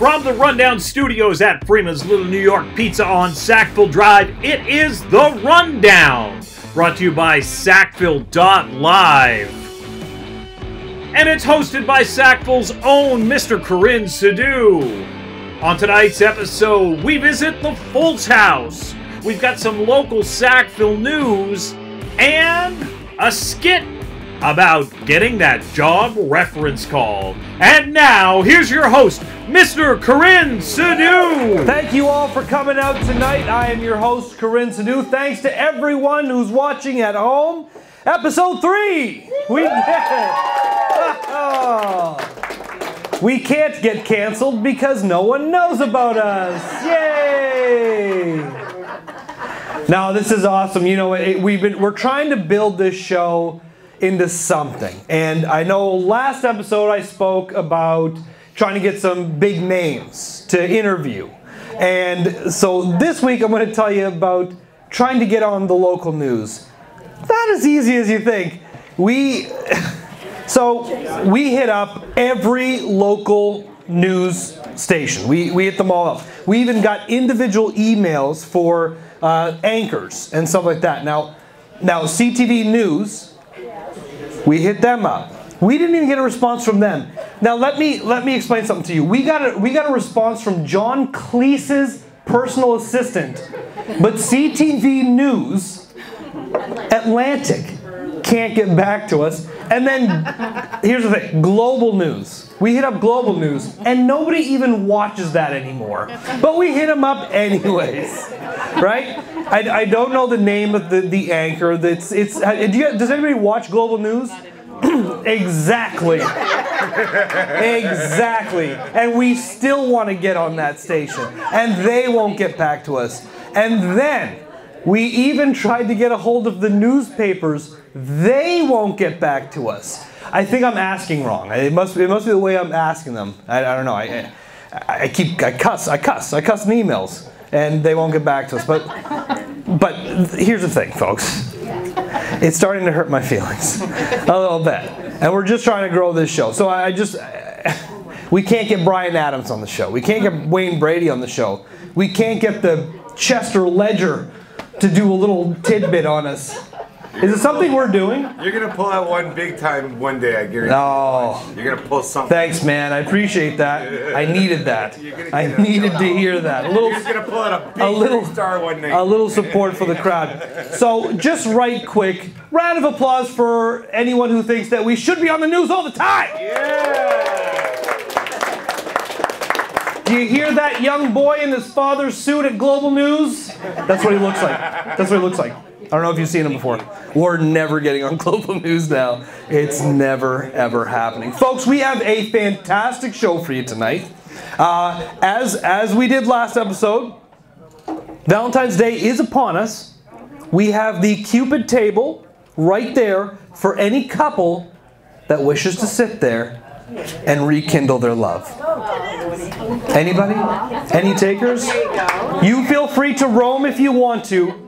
From the Rundown Studios at Freeman's Little New York Pizza on Sackville Drive, it is The Rundown, brought to you by sackville.live. And it's hosted by Sackville's own Mr. Karan, Sidhu. On tonight's episode, we visit the Fultz House. We've got some local Sackville news and a skit about getting that job reference call. And now, here's your host, Mr. Karan, Sidhu. Thank you all for coming out tonight. I am your host, Karan, Sidhu. Thanks to everyone who's watching at home. Episode 3! We did it! We can't get canceled because no one knows about us. Yay! Now, this is awesome. You know, we're trying to build this show into something. And I know last episode I spoke about trying to get some big names to interview. And so this week I'm going to tell you about trying to get on the local news. Not as easy as you think. We hit up every local news station. We hit them all up. We even got individual emails for anchors and stuff like that. Now CTV News, we hit them up. We didn't even get a response from them. Now let me explain something to you. We got a response from John Cleese's personal assistant, but CTV News Atlantic can't get back to us. And then here's the thing, Global News. We hit up Global News, and nobody even watches that anymore. But we hit them up anyways, right? I don't know the name of the anchor. Does anybody watch Global News? Exactly. Exactly. And we still want to get on that station, and they won't get back to us. And then we even tried to get a hold of the newspapers. They won't get back to us. I think I'm asking wrong. It must be the way I'm asking them. I don't know. I cuss in emails, and they won't get back to us. But here's the thing, folks. It's starting to hurt my feelings a little bit, and we're just trying to grow this show. So we can't get Brian Adams on the show. We can't get Wayne Brady on the show. We can't get the Chester Ledger to do a little tidbit on us. Is it something we're doing? You're going to pull out one big time one day, I guarantee. No. You're going to pull something. Thanks, man. I appreciate that. I needed that. I needed to hear that. You're just going to pull out a big star one night. A little support for the crowd. So, just right quick, round of applause for anyone who thinks that we should be on the news all the time. Yeah. Do you hear that young boy in his father's suit at Global News? That's what he looks like. That's what he looks like. I don't know if you've seen him before. We're never getting on Global News now. It's never, ever happening. Folks, we have a fantastic show for you tonight. As we did last episode, Valentine's Day is upon us. We have the Cupid table right there for any couple that wishes to sit there and rekindle their love. Anybody? Any takers? You feel free to roam if you want to.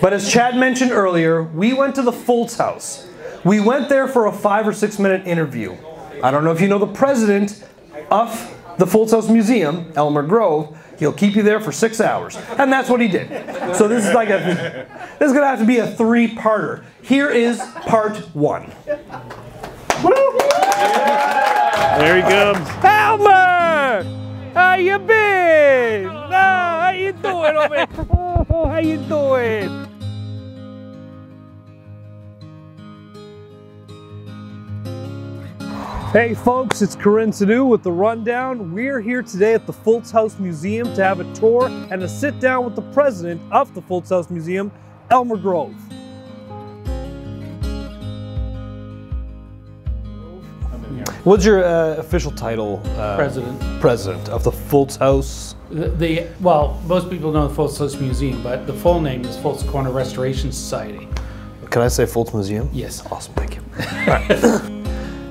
But as Chad mentioned earlier, we went to the Fultz House. We went there for a 5 or 6 minute interview. I don't know if you know the president of the Fultz House Museum, Elmer Grove. He'll keep you there for 6 hours. And that's what he did. So this is going to have to be a 3-parter. Here is part 1. There he comes. Elmer! How you been? How you doing, over? Oh, how you doing? Hey folks, it's Karan Sidhu with The Rundown. We're here today at the Fultz House Museum to have a tour and a sit down with the president of the Fultz House Museum, Elmer Grove. What's your official title? President. President of the Fultz House. Well, most people know the Fultz House Museum, but the full name is Fultz Corner Restoration Society. Can I say Fultz Museum? Yes. Awesome, thank you. All right.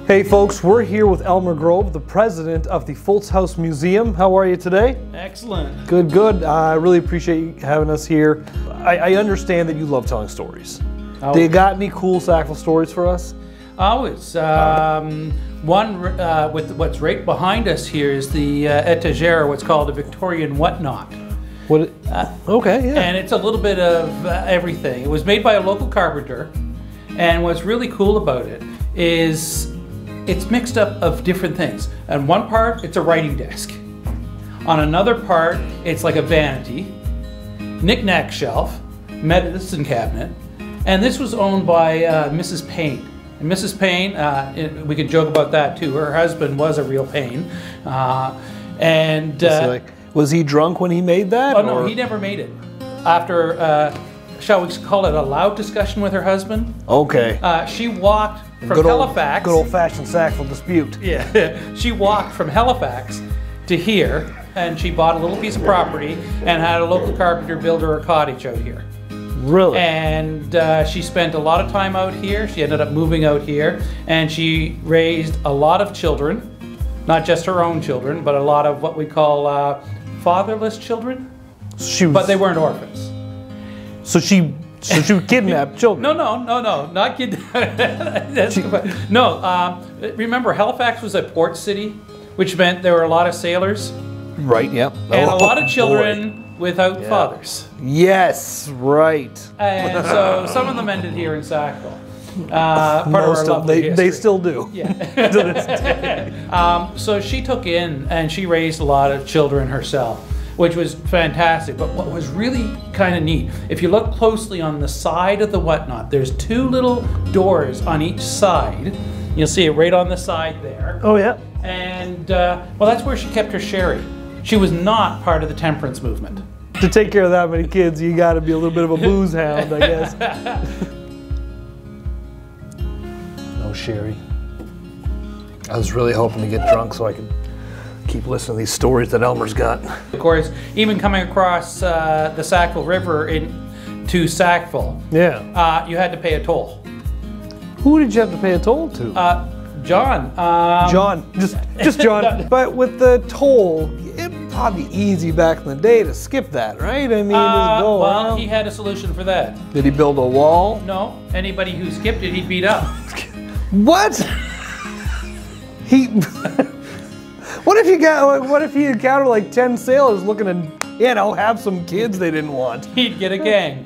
Hey folks, we're here with Elmer Grove, the president of the Fultz House Museum. How are you today? Excellent. Good, good. I really appreciate you having us here. I understand that you love telling stories. Oh. Do you got any cool Sackville stories for us? Oh, it's one with what's right behind us here is the etagere, what's called a Victorian whatnot. What? Okay, yeah. And it's a little bit of everything. It was made by a local carpenter, and what's really cool about it is it's mixed up of different things. On one part, it's a writing desk. On another part, it's like a vanity, knick-knack shelf, medicine cabinet, and this was owned by Mrs. Payne. And Mrs. Payne, we could joke about that too. Her husband was a real pain, was he drunk when he made that? Oh no, he never made it. After, shall we call it a loud discussion with her husband? Okay. She walked from Halifax. Good old-fashioned Sackville dispute. Yeah, she walked from Halifax to here, and she bought a little piece of property and had a local carpenter build her a cottage out here. Really? And she spent a lot of time out here. She ended up moving out here, and she raised a lot of children, not just her own children, but a lot of what we call fatherless children. But they weren't orphans. So she would kidnap children? No, not kidnap. No, remember Halifax was a port city, which meant there were a lot of sailors. Right, yep. And a lot of children without fathers. Yes, right. And so some of them ended here in Sackville. Part of our lovely history. They still do. Yeah. So she took in and she raised a lot of children herself, which was fantastic. But what was really kind of neat, if you look closely on the side of the whatnot, there's two little doors on each side. You'll see it right on the side there. Oh, yeah. And, well, that's where she kept her sherry. She was not part of the temperance movement. To take care of that many kids, you got to be a little bit of a booze hound, I guess. No sherry. I was really hoping to get drunk so I could keep listening to these stories that Elmer's got. Of course, even coming across the Sackville River to Sackville, you had to pay a toll. Who did you have to pay a toll to? John. John, just John. But with the toll, it'd probably be easy back in the day to skip that, right? I mean, just go well, around. he had a solution for that. Did he build a wall? No, anybody who skipped it, he'd beat up. What? What if he encountered like 10 sailors looking to, have some kids they didn't want? He'd get a gang.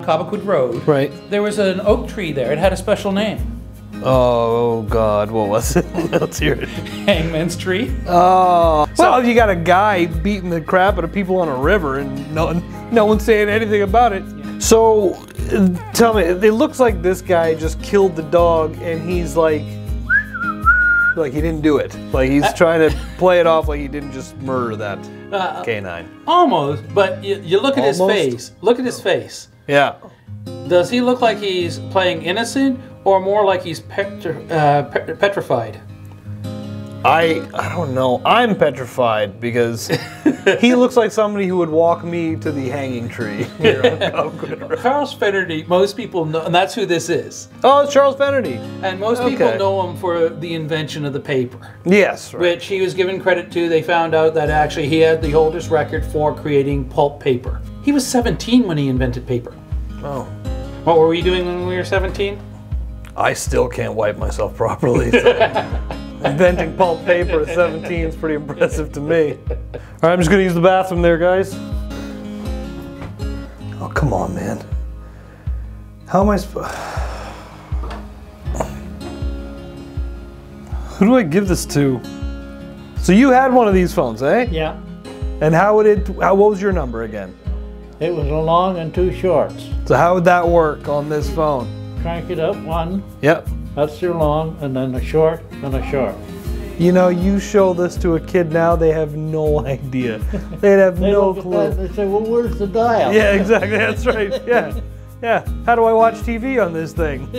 Cobequid Road. Right. There was an oak tree there. It had a special name. Oh God, what was it? Let's hear it. Hangman's Tree. Oh. Well, if you got a guy beating the crap out of people on a river and no one's saying anything about it. Yeah. So, tell me, it looks like this guy just killed the dog and he's like he didn't do it. Like he's trying to play it off like he didn't just murder that canine. Almost, but you look at his face. Look at his face. Yeah. Does he look like he's playing innocent or more like he's petrified? I don't know. I'm petrified because he looks like somebody who would walk me to the hanging tree here on Cobequid Road. Charles Fennerty, most people know, and that's who this is. Oh, it's Charles Fennerty. And most people know him for the invention of the paper. Yes, right. Which he was given credit to. They found out that actually he had the oldest record for creating pulp paper. He was 17 when he invented paper. Oh. What were we doing when we were 17? I still can't wipe myself properly. So. Inventing pulp paper at 17 is pretty impressive to me. All right, I'm just going to use the bathroom there, guys. Oh, come on, man. How am I supposed... Who do I give this to? So you had one of these phones, eh? Yeah. And what was your number again? It was a long and two shorts. So how would that work on this phone? Crank it up one. Yep. That's your long, and then a short, and a short. You know, you show this to a kid now, they have no idea. They'd have no clue. They say, well, where's the dial? Yeah, exactly, that's right, yeah. Yeah, how do I watch TV on this thing?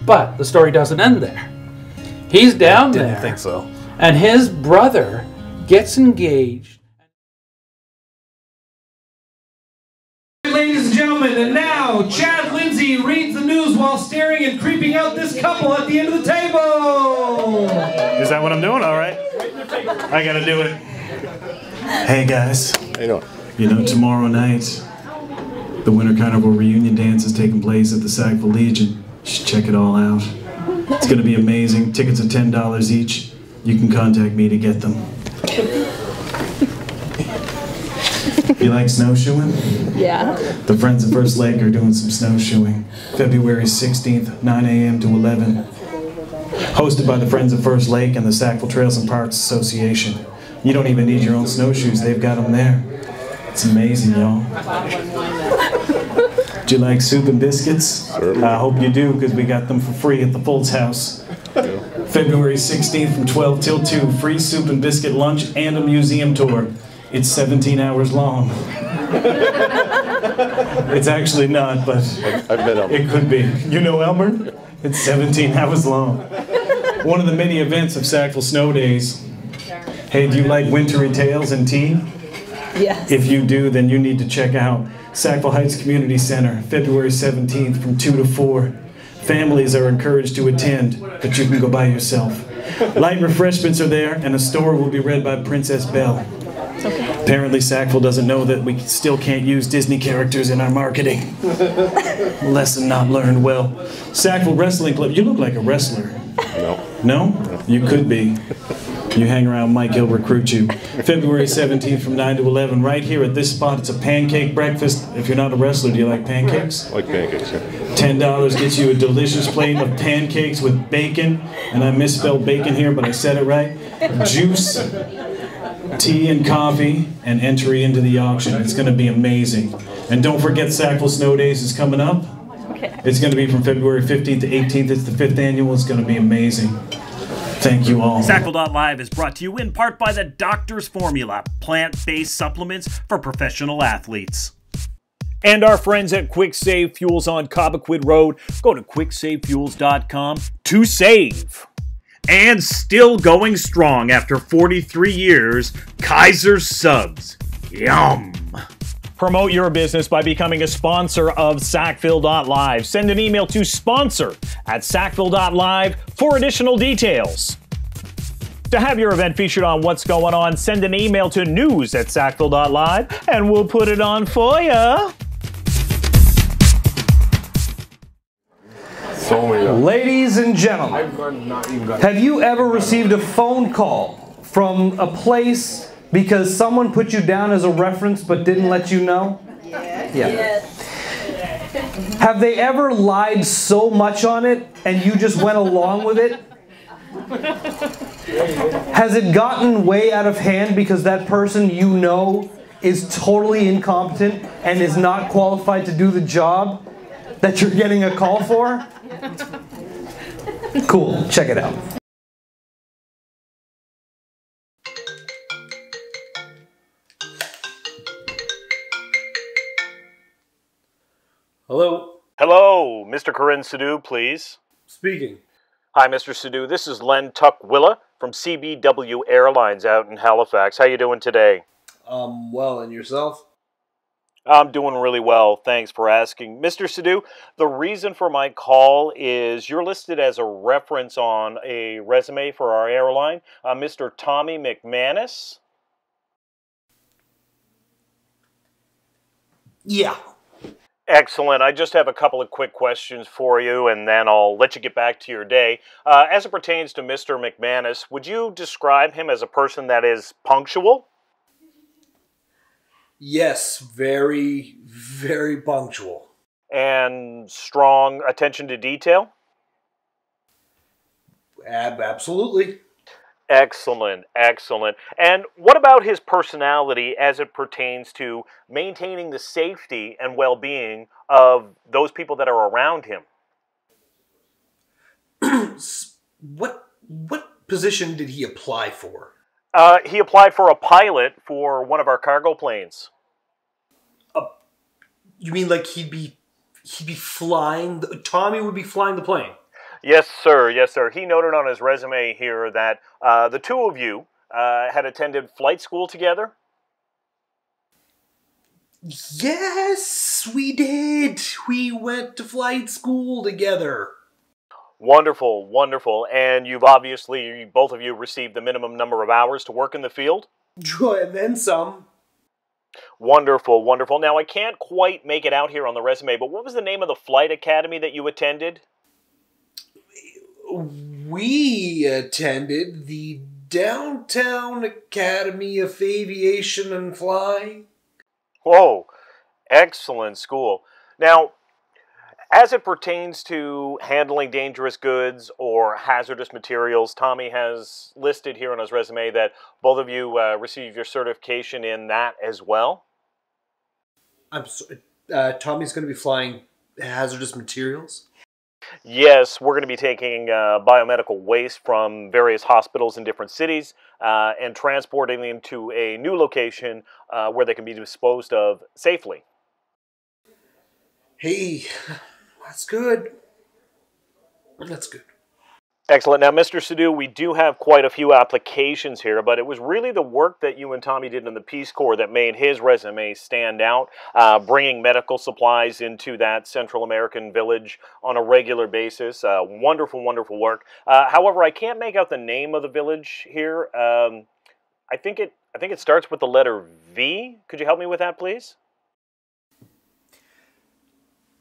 But the story doesn't end there. He's down there. Didn't think so. And his brother gets engaged. Ladies and gentlemen, and now Chad Lindsay reads the news while staring and creeping out this couple at the end of the table. Is that what I'm doing? All right. I gotta do it. Hey guys. You know, tomorrow night, the Winter Carnival reunion dance is taking place at the Sackville Legion. You should check it all out. It's gonna be amazing. Tickets are $10 each. You can contact me to get them. You like snowshoeing? Yeah. The Friends of First Lake are doing some snowshoeing. February 16th, 9 a.m. to 11. Hosted by the Friends of First Lake and the Sackville Trails and Parks Association. You don't even need your own snowshoes, they've got them there. It's amazing, y'all. Do you like soup and biscuits? I hope you do, because we got them for free at the Fultz House. February 16th from 12 till 2, free soup and biscuit lunch and a museum tour. It's 17 hours long. It's actually not, but it could be. You know, Elmer? It's 17 hours long. One of the many events of Sackville Snow Days. Hey, do you like wintry tales and tea? Yes. If you do, then you need to check out Sackville Heights Community Center, February 17th from 2 to 4. Families are encouraged to attend, but you can go by yourself. Light refreshments are there, and a story will be read by Princess Belle. Okay. Apparently Sackville doesn't know that we still can't use Disney characters in our marketing. Lesson not learned well. Sackville Wrestling Club. You look like a wrestler. No. No? You could be. You hang around Mike, he'll recruit you. February 17th from 9 to 11, right here at this spot. It's a pancake breakfast. If you're not a wrestler, do you like pancakes? I like pancakes, yeah. $10 gets you a delicious plate of pancakes with bacon, and I misspelled bacon here, but I said it right. Juice, tea and coffee, and entry into the auction. It's going to be amazing. And don't forget Sackville Snow Days is coming up. Okay. It's going to be from February 15th to 18th. It's the 5th annual. It's going to be amazing. Thank you all. Sackville.live is brought to you in part by the Doctor's Formula, plant-based supplements for professional athletes. And our friends at Quick Save Fuels on Cobequid Road. Go to quicksavefuels.com to save. And still going strong after 43 years, Kaiser's Subs. Yum! Promote your business by becoming a sponsor of sackville.live. Send an email to sponsor@sackville.live for additional details. To have your event featured on What's Going On, send an email to news@sackville.live and we'll put it on for ya. So many. Ladies and gentlemen, have you ever received a phone call from a place because someone put you down as a reference but didn't let you know? Yes. Yeah. Yes. Have they ever lied so much on it and you just went along with it? Has it gotten way out of hand because that person you know is totally incompetent and is not qualified to do the job that you're getting a call for? Cool, check it out. Hello? Hello, Mr. Karan, Sidhu, please. Speaking. Hi, Mr. Sidhu. This is Len Tuckwilla from CBW Airlines out in Halifax. How you doing today? Well, and yourself? I'm doing really well. Thanks for asking. Mr. Sidhu, the reason for my call is you're listed as a reference on a resume for our airline. Mr. Tommy McManus. Yeah. Excellent. I just have a couple of quick questions for you, and then I'll let you get back to your day. As it pertains to Mr. McManus, would you describe him as a person that is punctual? Yes, very, very punctual. And strong attention to detail? Absolutely. Excellent, excellent. And what about his personality as it pertains to maintaining the safety and well-being of those people that are around him? What position did he apply for? He applied for a pilot for one of our cargo planes. You mean like he'd be flying? Tommy would be flying the plane? Yes, sir. Yes, sir. He noted on his resume here that the two of you had attended flight school together. Yes, we did. We went to flight school together. Wonderful, wonderful. And you've obviously, both of you, received the minimum number of hours to work in the field? And then some. Wonderful, wonderful. Now, I can't quite make it out here on the resume, but what was the name of the flight academy that you attended? We attended the Downtown Academy of Aviation and Flying. Whoa, excellent school. Now, as it pertains to handling dangerous goods or hazardous materials, Tommy has listed here on his resume that both of you received your certification in that as well. I'm sorry, Tommy's going to be flying hazardous materials? Yes, we're going to be taking biomedical waste from various hospitals in different cities and transporting them to a new location where they can be disposed of safely. Hey, that's good. That's good. Excellent. Now, Mr. Sidhu, we do have quite a few applications here, but it was really the work that you and Tommy did in the Peace Corps that made his resume stand out, bringing medical supplies into that Central American village on a regular basis. Wonderful, wonderful work. However, I can't make out the name of the village here. I think it starts with the letter V. Could you help me with that, please?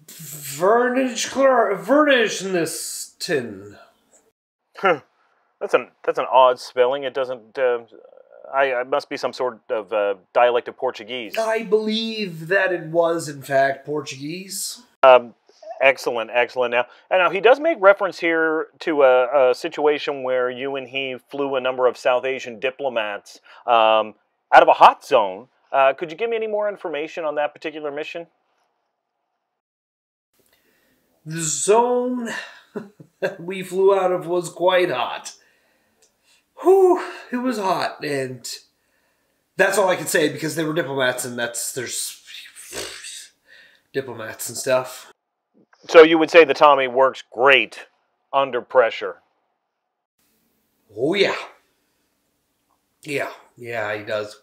Vernishniston. That's an odd spelling. It doesn't. It must be some sort of dialect of Portuguese. I believe that it was, in fact, Portuguese. Excellent, excellent. Now he does make reference here to a situation where you and he flew a number of South Asian diplomats out of a hot zone. Could you give me any more information on that particular mission? The zone that we flew out of was quite hot. Whew, it was hot, and that's all I can say because they were diplomats, and there's diplomats and stuff. So you would say that Tommy works great under pressure? Oh, yeah. Yeah, he does.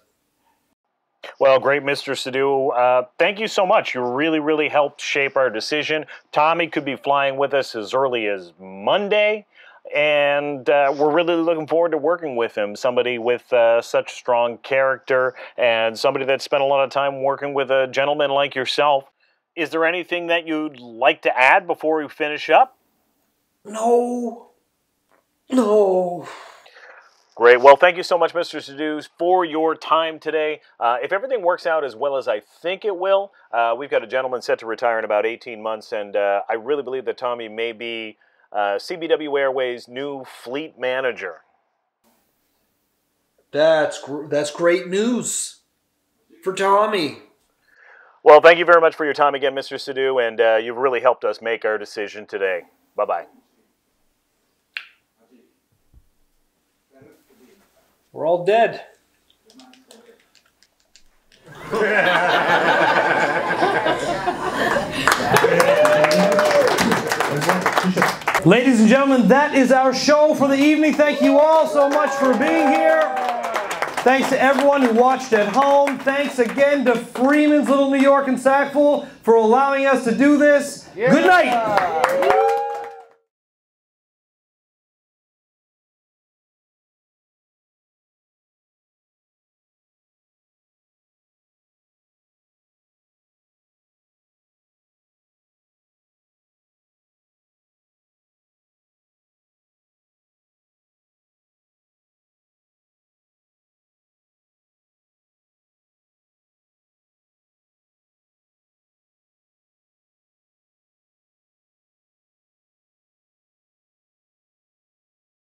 Well, great, Mr. Sidhu. Thank you so much. You really, really helped shape our decision. Tommy could be flying with us as early as Monday, and we're really looking forward to working with him. Somebody with such strong character and somebody that spent a lot of time working with a gentleman like yourself. Is there anything that you'd like to add before we finish up? No. Great. Well, thank you so much, Mr. Sidhu, for your time today. If everything works out as well as I think it will, we've got a gentleman set to retire in about 18 months, and I really believe that Tommy may be CBW Airways' new fleet manager. That's great news for Tommy. Well, thank you very much for your time again, Mr. Sidhu, and you've really helped us make our decision today. Bye-bye. We're all dead. Ladies and gentlemen, that is our show for the evening. Thank you all so much for being here. Thanks to everyone who watched at home. Thanks again to Freeman's Little New York and Sackville for allowing us to do this. Good night.